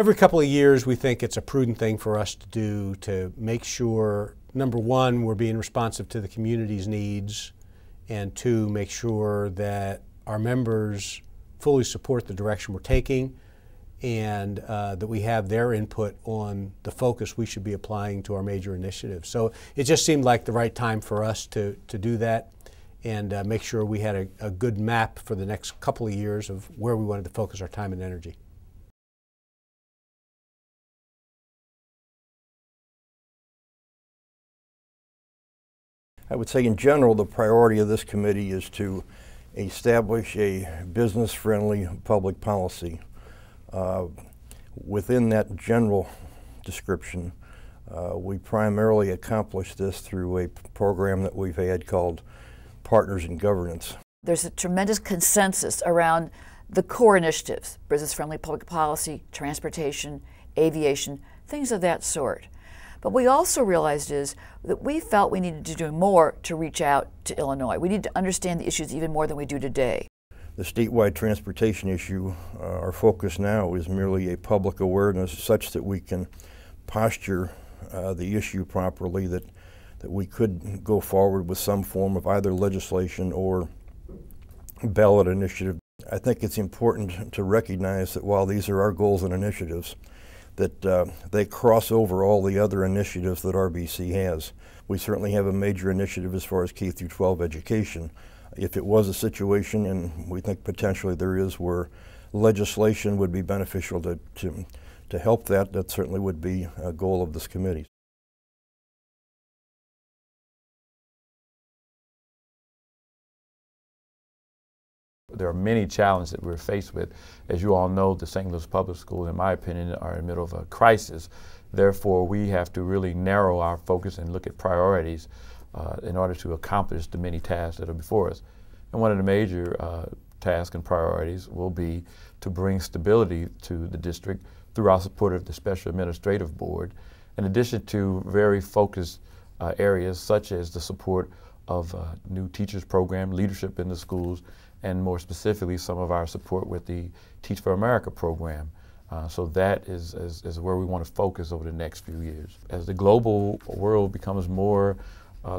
Every couple of years, we think it's a prudent thing for us to do to make sure, number one, we're being responsive to the community's needs, and two, make sure that our members fully support the direction we're taking, and that we have their input on the focus we should be applying to our major initiatives. So it just seemed like the right time for us to do that and make sure we had a good map for the next couple of years of where we wanted to focus our time and energy. I would say in general the priority of this committee is to establish a business-friendly public policy. Within that general description, we primarily accomplish this through a program that we've had called Partners in Governance. There's a tremendous consensus around the core initiatives: business-friendly public policy, transportation, aviation, things of that sort. But we also realized is that we felt we needed to do more to reach out to Illinois. We need to understand the issues even more than we do today. The statewide transportation issue, our focus now is merely a public awareness such that we can posture the issue properly, that we could go forward with some form of either legislation or ballot initiative. I think it's important to recognize that while these are our goals and initiatives, that they cross over all the other initiatives that RBC has. We certainly have a major initiative as far as K through 12 education. If it was a situation, and we think potentially there is, where legislation would be beneficial to help that, that certainly would be a goal of this committee. There are many challenges that we're faced with. As you all know, the St. Louis Public Schools, in my opinion, are in the middle of a crisis. Therefore, we have to really narrow our focus and look at priorities in order to accomplish the many tasks that are before us. And one of the major tasks and priorities will be to bring stability to the district through our support of the Special Administrative Board, in addition to very focused areas such as the support of new teachers program, leadership in the schools, and more specifically some of our support with the Teach for America program. So that is where we want to focus over the next few years. As the global world becomes more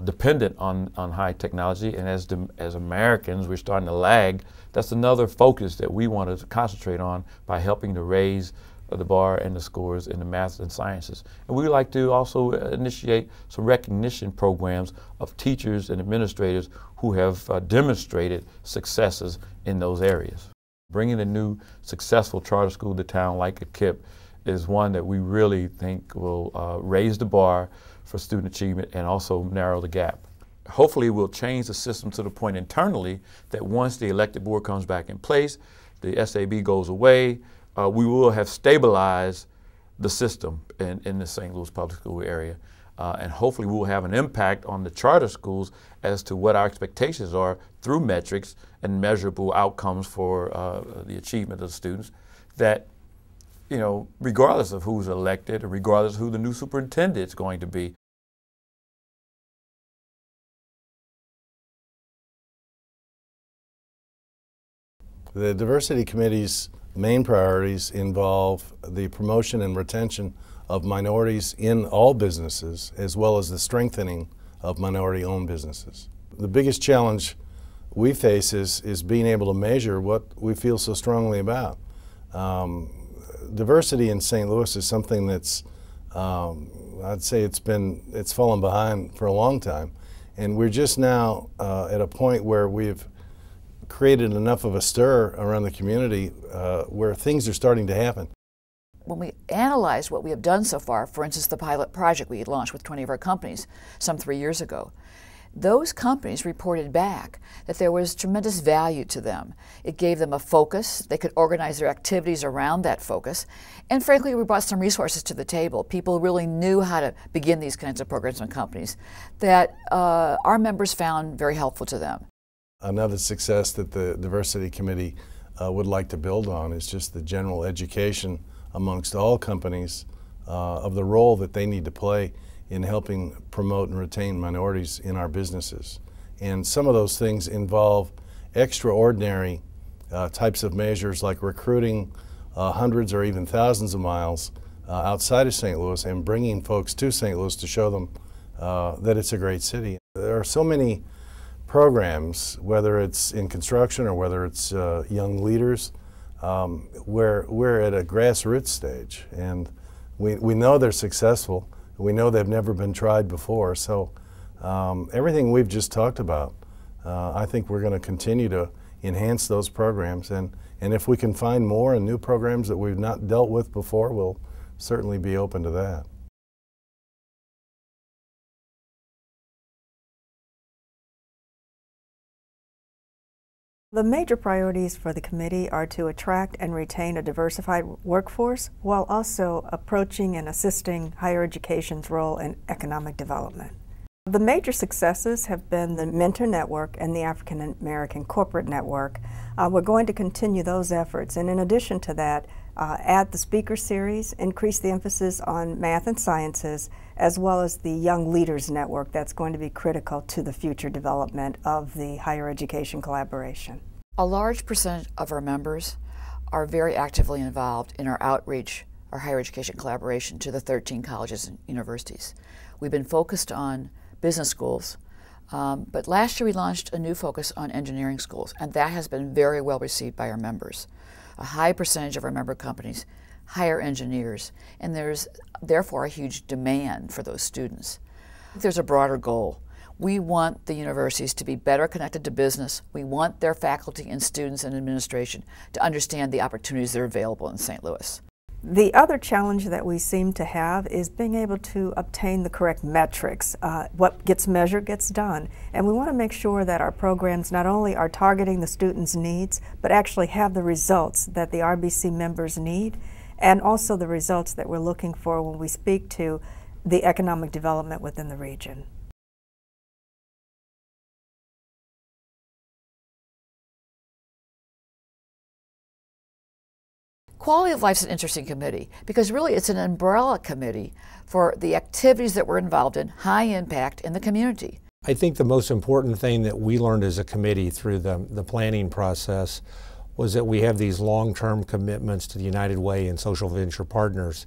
dependent on high technology, and as Americans we're starting to lag, that's another focus that we want to concentrate on by helping to raise the bar and the scores in the math and sciences. And we would like to also initiate some recognition programs of teachers and administrators who have demonstrated successes in those areas. Bringing a new successful charter school to town like a KIPP is one that we really think will raise the bar for student achievement and also narrow the gap. Hopefully we'll change the system to the point internally that once the elected board comes back in place, the SAB goes away, we will have stabilized the system in the St. Louis Public School area. And hopefully we'll have an impact on the charter schools as to what our expectations are through metrics and measurable outcomes for the achievement of the students, that, you know, regardless of who's elected or regardless of who the new superintendent is going to be. The Diversity Committee's main priorities involve the promotion and retention of minorities in all businesses, as well as the strengthening of minority-owned businesses. The biggest challenge we face is being able to measure what we feel so strongly about. Diversity in St. Louis is something that's, I'd say it's fallen behind for a long time, and we're just now at a point where we've created enough of a stir around the community where things are starting to happen. When we analyze what we have done so far, for instance, the pilot project we launched with 20 of our companies some 3 years ago, those companies reported back that there was tremendous value to them. It gave them a focus. They could organize their activities around that focus. And frankly, we brought some resources to the table. People really knew how to begin these kinds of programs in companies that our members found very helpful to them. Another success that the Diversity Committee would like to build on is just the general education amongst all companies of the role that they need to play in helping promote and retain minorities in our businesses. And some of those things involve extraordinary types of measures like recruiting hundreds or even thousands of miles outside of St. Louis and bringing folks to St. Louis to show them that it's a great city. There are so many programs, whether it's in construction or whether it's young leaders, where we're at a grassroots stage, and we know they're successful. We know they've never been tried before. So everything we've just talked about, I think we're going to continue to enhance those programs, and if we can find more and new programs that we've not dealt with before, we'll certainly be open to that. The major priorities for the committee are to attract and retain a diversified workforce while also approaching and assisting higher education's role in economic development. The major successes have been the Mentor Network and the African American Corporate Network. We're going to continue those efforts, and in addition to that, add the speaker series, increase the emphasis on math and sciences, as well as the Young Leaders Network that's going to be critical to the future development of the higher education collaboration. A large percentage of our members are very actively involved in our outreach, our higher education collaboration to the 13 colleges and universities. We've been focused on business schools, but last year we launched a new focus on engineering schools, and that has been very well received by our members. A high percentage of our member companies hire engineers, and there's therefore a huge demand for those students. There's a broader goal. We want the universities to be better connected to business. We want their faculty and students and administration to understand the opportunities that are available in St. Louis. The other challenge that we seem to have is being able to obtain the correct metrics. What gets measured gets done, and we want to make sure that our programs not only are targeting the students' needs, but actually have the results that the RBC members need, and also the results that we're looking for when we speak to the economic development within the region. Quality of Life is an interesting committee because really it's an umbrella committee for the activities that we're involved in, high impact in the community. I think the most important thing that we learned as a committee through the planning process was that we have these long-term commitments to the United Way and social venture partners,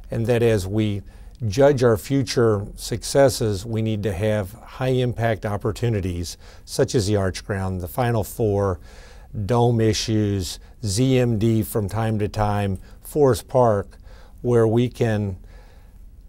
and that as we judge our future successes, we need to have high-impact opportunities such as the Arch Ground, the Final Four, dome issues, ZMD from time to time, Forest Park, where we can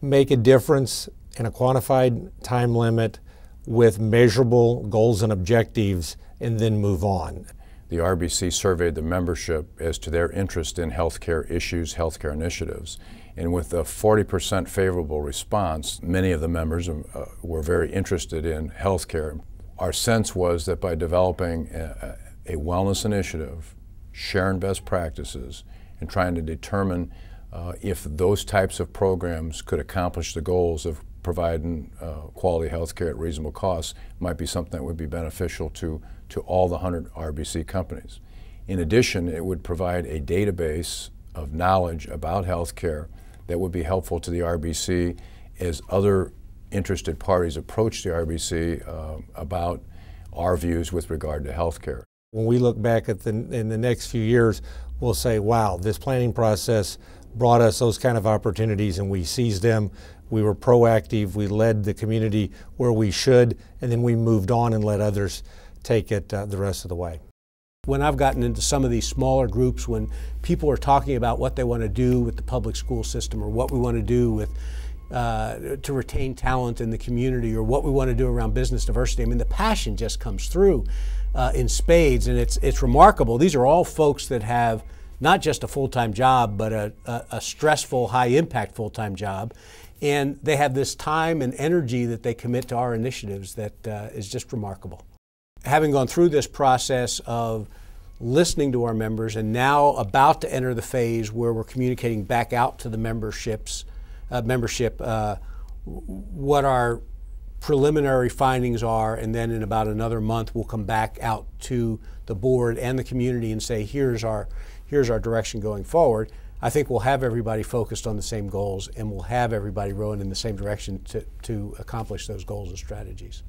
make a difference in a quantified time limit with measurable goals and objectives and then move on. The RBC surveyed the membership as to their interest in healthcare issues, healthcare initiatives. And with a 40% favorable response, many of the members were very interested in healthcare. Our sense was that by developing a wellness initiative, sharing best practices, and trying to determine if those types of programs could accomplish the goals of providing quality health care at reasonable costs might be something that would be beneficial to all the 100 RBC companies. In addition, it would provide a database of knowledge about health care that would be helpful to the RBC as other interested parties approach the RBC about our views with regard to health care. When we look back at in the next few years, we'll say, wow, this planning process brought us those kind of opportunities and we seized them. We were proactive, we led the community where we should, and then we moved on and let others take it the rest of the way. When I've gotten into some of these smaller groups, when people are talking about what they want to do with the public school system or what we want to do with to retain talent in the community or what we want to do around business diversity, I mean, the passion just comes through in spades, and it's remarkable. These are all folks that have not just a full-time job, but a stressful, high-impact full-time job. And they have this time and energy that they commit to our initiatives that is just remarkable. Having gone through this process of listening to our members and now about to enter the phase where we're communicating back out to the membership what our preliminary findings are, and then in about another month we'll come back out to the board and the community and say, here's our direction going forward. I think we'll have everybody focused on the same goals and we'll have everybody rowing in the same direction to accomplish those goals and strategies.